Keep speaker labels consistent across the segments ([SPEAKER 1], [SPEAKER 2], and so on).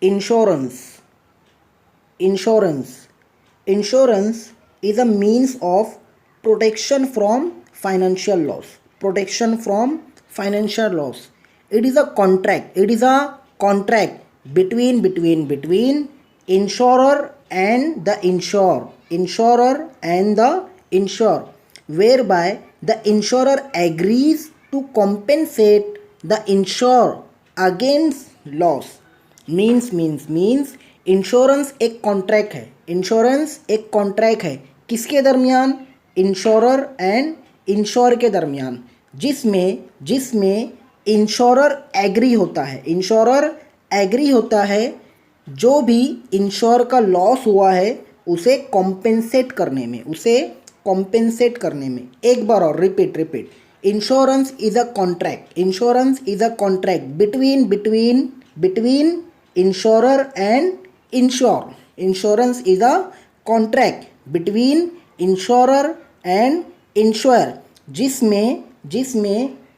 [SPEAKER 1] Insurance. Insurance. Insurance is a means of protection from financial loss. Protection from financial loss. It is a contract. It is a contract between insurer and the insured. Insurer and the insured, whereby the insurer agrees to compensate the insured against loss. Means insurance एक contract है. Insurance एक contract है किसके दरमियान? Insurer and ensure के दरमियान, जिसमें insurer agree होता है. इंश्योरर एग्री होता है जो भी इंश्योर का लॉस हुआ है उसे कॉम्पेंसेट करने में. एक बार और repeat. Insurance is a contract. Insurance is a contract between insurer and insured. Insurance is a contract between insurer and insurer, जिसमें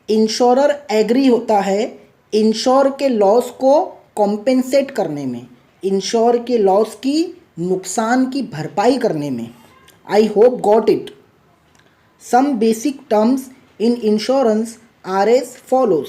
[SPEAKER 1] इंश्योरर एग्री होता है इंश्योर के लॉस को कॉम्पेंसेट करने में, इंश्योर के लॉस की नुकसान की भरपाई करने में. I hope got it. Some basic terms in insurance are as follows.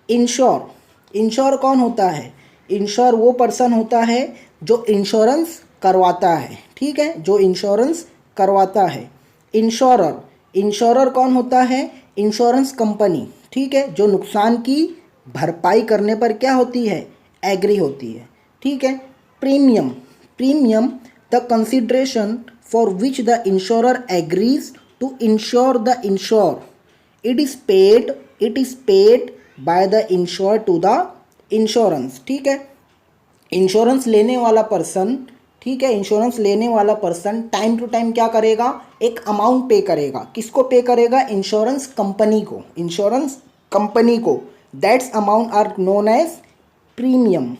[SPEAKER 1] Insure कौन होता है? इंश्योर वो पर्सन होता है जो इंश्योरेंस करवाता है. ठीक है, जो इंश्योरेंस करवाता है. इंश्योरर कौन होता है? Insurance company. ठीक है, जो नुकसान की भरपाई करने पर क्या होती है? एग्री होती है. ठीक है. Premium the consideration for which the insurer agrees to insure the insure. It is paid by the insure to the insurance. ठीक है. इंश्योरेंस लेने वाला पर्सन, ठीक है, इंश्योरेंस लेने वाला पर्सन टाइम टू टाइम क्या करेगा? एक अमाउंट पे करेगा. किसको पे करेगा? इंश्योरेंस कंपनी को. That's amount are known as premium.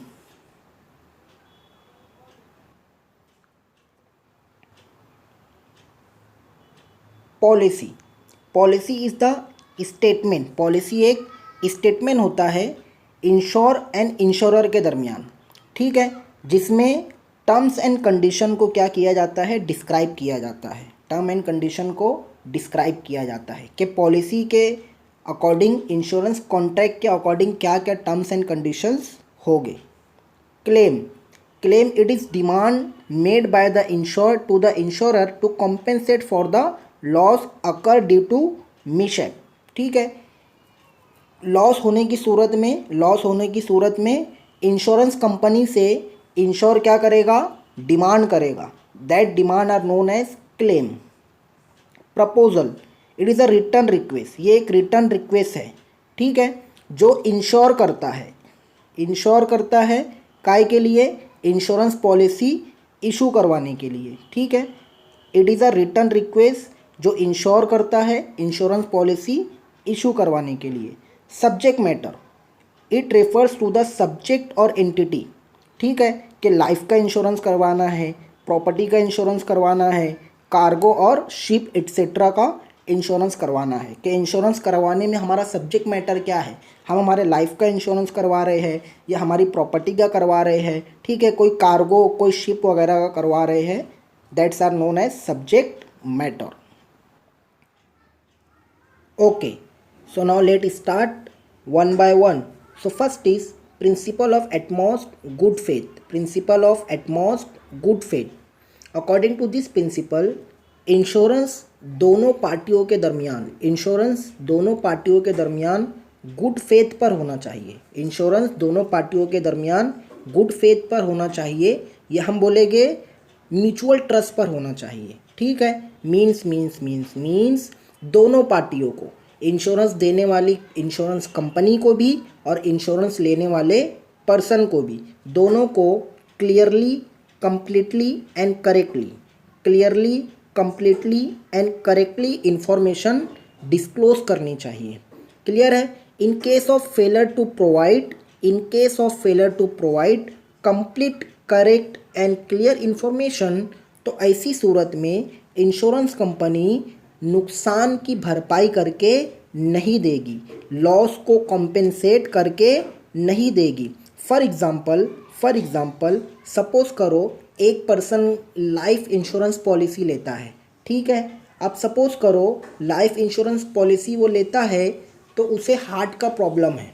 [SPEAKER 1] Policy is the statement. Policy एक स्टेटमेंट होता है इंश्योर एंड इंश्योरर के दरमियान. ठीक है, जिसमें टर्म्स एंड कंडीशन को क्या किया जाता है? डिस्क्राइब किया जाता है. टर्म एंड कंडीशन को डिस्क्राइब किया जाता है कि पॉलिसी के अकॉर्डिंग, इंश्योरेंस कॉन्ट्रैक्ट के अकॉर्डिंग क्या क्या टर्म्स एंड कंडीशंस होंगे. Claim it is demand made by the insured to the insurer to compensate for the loss occur due to mishap. ठीक है. लॉस होने की सूरत में इंश्योरेंस कंपनी से इंश्योर क्या करेगा? डिमांड करेगा. That demand are known as claim. Proposal it is a return request. ये एक रिटर्न रिक्वेस्ट है. ठीक है, जो इंश्योर करता है काय के लिए? इंश्योरेंस पॉलिसी इशू करवाने के लिए. ठीक है. It is a return request जो इंश्योर करता है इंश्योरेंस पॉलिसी इशू करवाने के लिए. Subject matter it refers to the subject और एंटिटी. ठीक है, कि लाइफ का इंश्योरेंस करवाना है, प्रॉपर्टी का इंश्योरेंस करवाना है, कार्गो और शिप एट्सेट्रा का इंश्योरेंस करवाना है. कि इंश्योरेंस करवाने में हमारा सब्जेक्ट मैटर क्या है? हम हमारे लाइफ का इंश्योरेंस करवा रहे हैं या हमारी प्रॉपर्टी का करवा रहे हैं. ठीक है, कोई कार्गो, कोई शिप वगैरह का करवा रहे हैं. That's are known as subject matter. Okay, so now let's start one by one. So first is principle of utmost good faith. Principle of utmost good faith. According to this principle, insurance दोनों पार्टियों के दरमियान good faith पर होना चाहिए. Insurance दोनों पार्टियों के दरमियान गुड फेथ पर होना चाहिए, या हम बोलेंगे म्यूचुअल ट्रस्ट पर होना चाहिए. ठीक है. मीन्स दोनों पार्टियों को, इंश्योरेंस देने वाली इंश्योरेंस कंपनी को भी और इंश्योरेंस लेने वाले पर्सन को भी, दोनों को clearly, completely and correctly information disclose करनी चाहिए. क्लियर है. In case of failure to provide complete, correct and clear information, तो ऐसी सूरत में इंश्योरेंस कंपनी नुकसान की भरपाई करके नहीं देगी, लॉस को कॉम्पेंसेट करके नहीं देगी. फॉर फॉर एग्ज़ाम्पल सपोज़ करो एक पर्सन लाइफ इंश्योरेंस पॉलिसी लेता है, ठीक है। अब सपोज़ करो लाइफ इंश्योरेंस पॉलिसी वो लेता है तो उसे हार्ट का प्रॉब्लम है,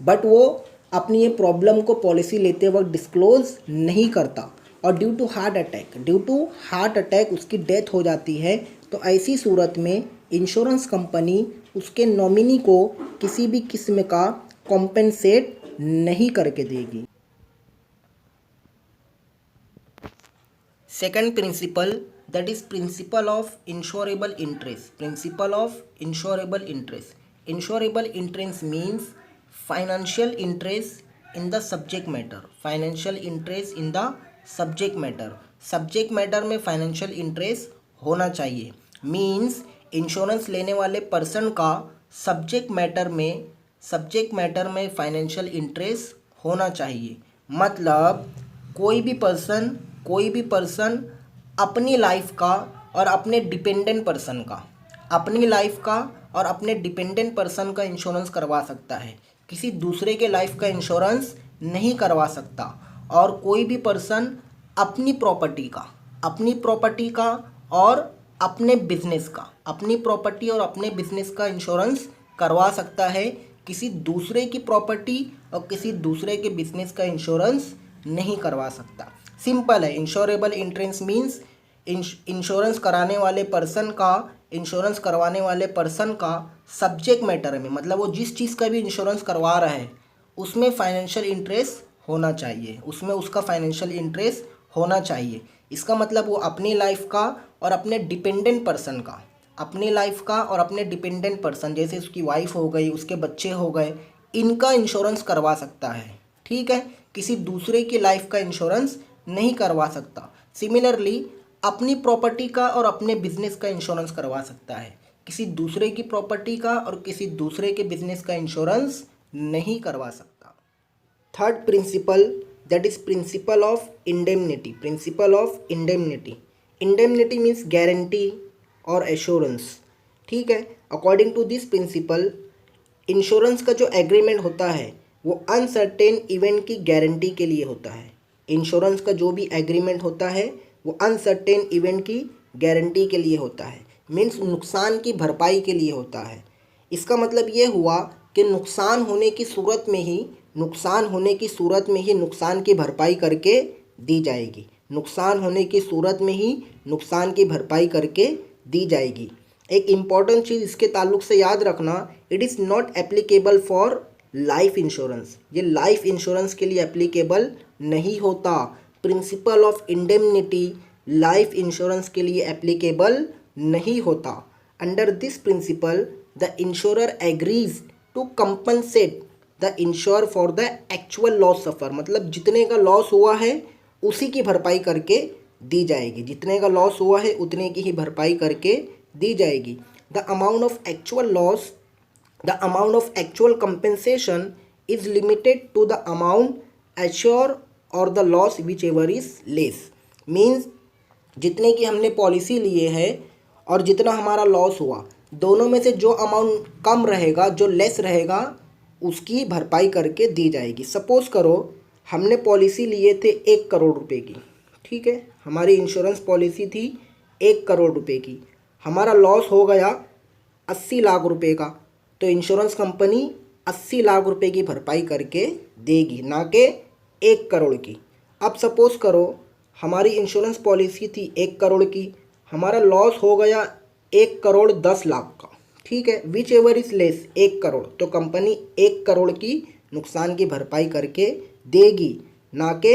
[SPEAKER 1] बट वो अपनी ये प्रॉब्लम को पॉलिसी लेते वक्त डिस्क्लोज़ नहीं करता और ड्यू टू हार्ट अटैक उसकी डेथ हो जाती है। तो ऐसी सूरत में इंश्योरेंस कंपनी उसके नॉमिनी को किसी भी किस्म का कॉम्पेंसेट नहीं करके देगी। Second principle, that is principle of insurable interest. Principle of insurable interest. Insurable interest means financial interest in the subject matter. Financial interest in the subject matter. Subject matter में financial interest होना चाहिए। Means insurance लेने वाले person का subject matter में financial interest होना चाहिए। मतलब कोई भी पर्सन अपनी लाइफ का और अपने डिपेंडेंट पर्सन का इंश्योरेंस करवा सकता है, किसी दूसरे के लाइफ का इंश्योरेंस नहीं करवा सकता। और कोई भी पर्सन अपनी प्रॉपर्टी का और अपने बिजनेस का इंश्योरेंस करवा सकता है, किसी दूसरे की प्रॉपर्टी और किसी दूसरे के बिजनेस का इंश्योरेंस नहीं करवा सकता। सिंपल है। इंश्योरेबल इंटरेस्ट मीन्स इंश्योरेंस करवाने वाले पर्सन का सब्जेक्ट मैटर में, मतलब वो जिस चीज़ का भी इंश्योरेंस करवा रहा है उसमें फाइनेंशियल इंटरेस्ट होना चाहिए, इसका मतलब वो अपनी लाइफ का और अपने डिपेंडेंट पर्सन जैसे उसकी वाइफ हो गई, उसके बच्चे हो गए, इनका इंश्योरेंस करवा सकता है, ठीक है। किसी दूसरे की लाइफ का इंश्योरेंस नहीं करवा सकता। सिमिलरली अपनी प्रॉपर्टी का और अपने बिजनेस का इंश्योरेंस करवा सकता है, किसी दूसरे की प्रॉपर्टी का और किसी दूसरे के बिजनेस का इंश्योरेंस नहीं करवा सकता। Third principle, that is principle of indemnity. Indemnity means guarantee और एश्योरेंस, ठीक है। According to this principle insurance का जो एग्रीमेंट होता है वो अनसर्टेन इवेंट की गारंटी के लिए होता है। इंश्योरेंस का जो भी एग्रीमेंट होता है वो अनसर्टेन इवेंट की गारंटी के लिए होता है, मीन्स नुकसान की भरपाई के लिए होता है। इसका मतलब ये हुआ कि नुकसान होने की सूरत में ही नुकसान की भरपाई करके दी जाएगी। एक इम्पॉर्टेंट चीज़ इसके ताल्लुक से याद रखना, it is not applicable for life insurance. ये लाइफ इंश्योरेंस के लिए एप्लीकेबल नहीं होता। Principle of indemnity life insurance के लिए एप्लीकेबल नहीं होता। Under this principle the insurer agrees to compensate the insure for the actual loss suffer. मतलब जितने का लॉस हुआ है उसी की भरपाई करके दी जाएगी, जितने का लॉस हुआ है उतने की ही भरपाई करके दी जाएगी। The amount of actual compensation is limited to the amount assure और the loss whichever is less. Means जितने की हमने पॉलिसी लिए है और जितना हमारा लॉस हुआ, दोनों में से जो अमाउंट कम रहेगा, जो लेस रहेगा, उसकी भरपाई करके दी जाएगी। सपोज़ करो हमने पॉलिसी लिए थे 1 करोड़ रुपए की, ठीक है। हमारी इंश्योरेंस पॉलिसी थी 1 करोड़ रुपए की, हमारा लॉस हो गया 80 लाख रुपए का, तो इंश्योरेंस कंपनी 80 लाख रुपए की भरपाई करके देगी, ना कि 1 करोड़ की। अब सपोज़ करो हमारी इंश्योरेंस पॉलिसी थी 1 करोड़ की, हमारा लॉस हो गया 1 करोड़ 10 लाख का, ठीक है। Which ever is less 1 crore, तो कंपनी 1 करोड़ की नुकसान की भरपाई करके देगी, ना कि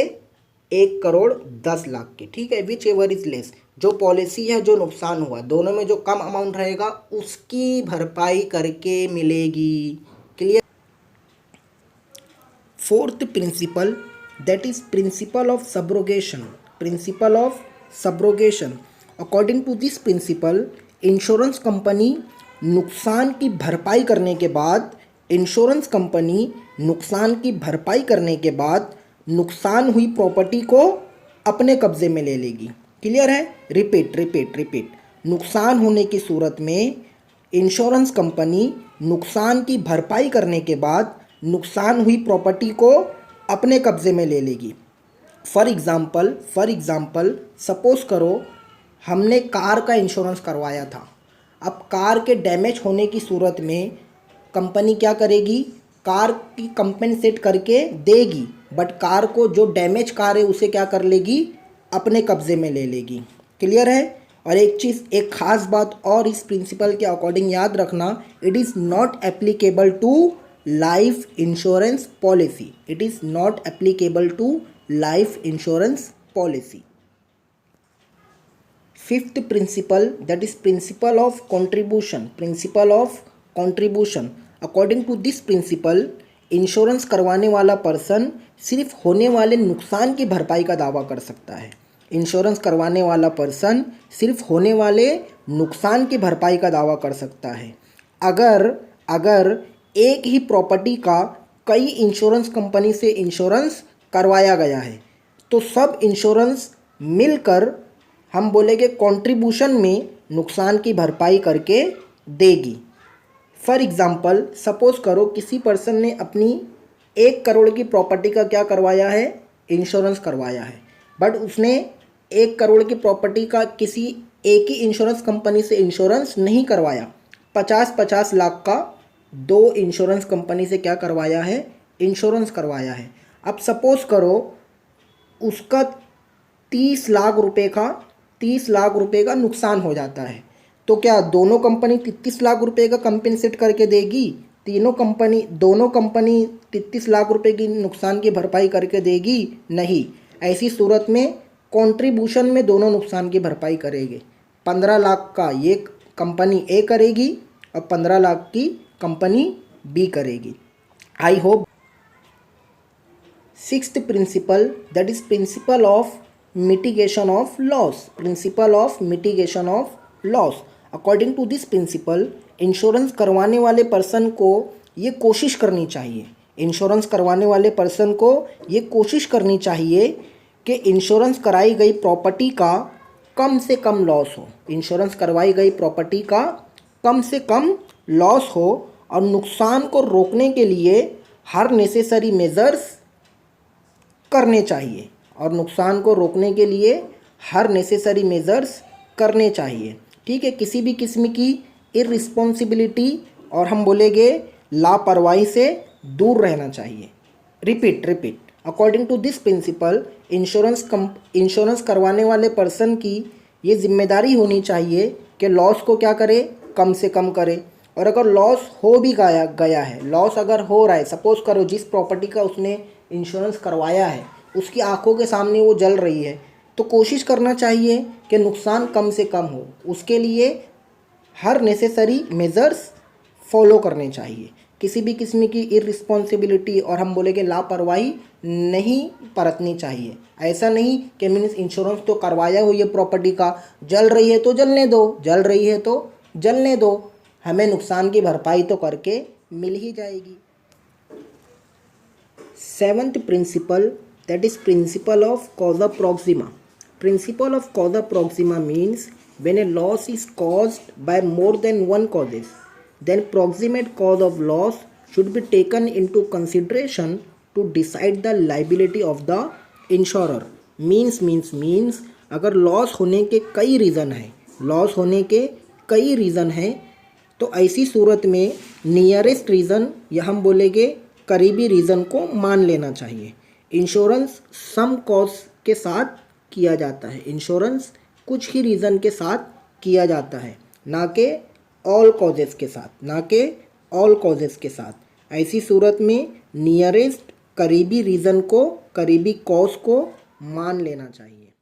[SPEAKER 1] 1 करोड़ 10 लाख की, ठीक है। विच एवर इज लेस, जो पॉलिसी है, जो नुकसान हुआ, दोनों में जो कम अमाउंट रहेगा उसकी भरपाई करके मिलेगी। Clear. Fourth principle, that is principle of subrogation. According to this principle insurance company नुकसान की भरपाई करने के बाद नुकसान हुई प्रॉपर्टी को अपने कब्जे में ले लेगी। क्लियर है। रिपीट। नुकसान होने की सूरत में इंश्योरेंस कंपनी नुकसान की भरपाई करने के बाद नुकसान हुई प्रॉपर्टी को अपने कब्जे में ले लेगी। फॉर एग्ज़ाम्पल सपोज़ करो हमने कार का इंश्योरेंस करवाया था। अब कार के डैमेज होने की सूरत में कंपनी क्या करेगी, कार की कंपेंसेट करके देगी, बट कार को जो डैमेज कार है उसे क्या कर लेगी, अपने कब्जे में ले लेगी। क्लियर है। और एक चीज़, एक ख़ास बात और इस प्रिंसिपल के अकॉर्डिंग याद रखना, it is not applicable to life insurance policy. It is not applicable to life insurance policy. Fifth principle, that is principle of contribution. Principle of contribution, according to this principle insurance करवाने वाला person सिर्फ होने वाले नुकसान की भरपाई का दावा कर सकता है। इंश्योरेंस करवाने वाला पर्सन सिर्फ होने वाले नुकसान की भरपाई का दावा कर सकता है। अगर एक ही प्रॉपर्टी का कई इंश्योरेंस कंपनी से इंश्योरेंस करवाया गया है तो सब इंश्योरेंस मिलकर हम बोलेंगे कंट्रीब्यूशन में नुकसान की भरपाई करके देगी। फॉर एग्ज़ाम्पल सपोज़ करो किसी पर्सन ने अपनी 1 करोड़ की प्रॉपर्टी का क्या करवाया है, इंश्योरेंस करवाया है, बट उसने 1 करोड़ की प्रॉपर्टी का किसी एक ही इंश्योरेंस कंपनी से इंश्योरेंस नहीं करवाया, 50-50 लाख का 2 इंश्योरेंस कंपनी से क्या करवाया है, इंश्योरेंस करवाया है। अब सपोज़ करो उसका 30 लाख रुपए का नुकसान हो जाता है, तो क्या दोनों कंपनी 33 लाख रुपए का कंपेंसेट करके देगी? दोनों कंपनी 33 लाख रुपए की नुकसान की भरपाई करके देगी? नहीं। ऐसी सूरत में कंट्रीब्यूशन में दोनों नुकसान की भरपाई करेंगे। 15 लाख का ये कंपनी ए करेगी और 15 लाख की कंपनी बी करेगी। I hope. Sixth principle, that is principle of mitigation of loss. Principle of mitigation of loss, according to this principle insurance करवाने वाले पर्सन को ये कोशिश करनी चाहिए, इंश्योरेंस करवाने वाले पर्सन को ये कोशिश करनी चाहिए कि इंश्योरेंस कराई गई प्रॉपर्टी का कम से कम लॉस हो। इंश्योरेंस करवाई गई प्रॉपर्टी का कम से कम लॉस हो और नुकसान को रोकने के लिए हर नेसेसरी मेजर्स करने चाहिए, और नुकसान को रोकने के लिए हर नेसेसरी मेजर्स करने चाहिए। ठीक है, किसी भी किस्म की इररिस्पॉन्सिबिलिटी और हम बोलेंगे लापरवाही से दूर रहना चाहिए। Repeat according to this principle insurance करवाने वाले पर्सन की ये जिम्मेदारी होनी चाहिए कि लॉस को क्या करे, कम से कम करे। और अगर लॉस हो भी गया है, लॉस अगर हो रहा है, सपोज़ करो जिस प्रॉपर्टी का उसने इंश्योरेंस करवाया है उसकी आंखों के सामने वो जल रही है, तो कोशिश करना चाहिए कि नुकसान कम से कम हो। उसके लिए हर नेसेसरी मेजर्स फॉलो करने चाहिए। किसी भी किस्म की इररिस्पॉन्सिबिलिटी और हम बोलेंगे लापरवाही नहीं बरतनी चाहिए। ऐसा नहीं कि मीन्स इंश्योरेंस तो करवाया हुई है प्रॉपर्टी का, जल रही है तो जलने दो, जल रही है तो जलने दो, हमें नुकसान की भरपाई तो करके मिल ही जाएगी। Seventh principle, that is principle of causa proxima. Principle of causa proxima means when a loss is caused by more than one causes, then proximate cause of loss should be taken into consideration to decide the liability of the insurer. means अगर loss होने के कई reason है तो ऐसी सूरत में nearest reason या हम बोलेंगे करीबी रीज़न को मान लेना चाहिए। इंश्योरेंस सम कॉज के साथ किया जाता है, इंश्योरेंस कुछ ही रीज़न के साथ किया जाता है, ना कि ऑल कॉजेज़ के साथ। ऐसी सूरत में नियरेस्ट करीबी रीज़न को, करीबी कॉज को मान लेना चाहिए।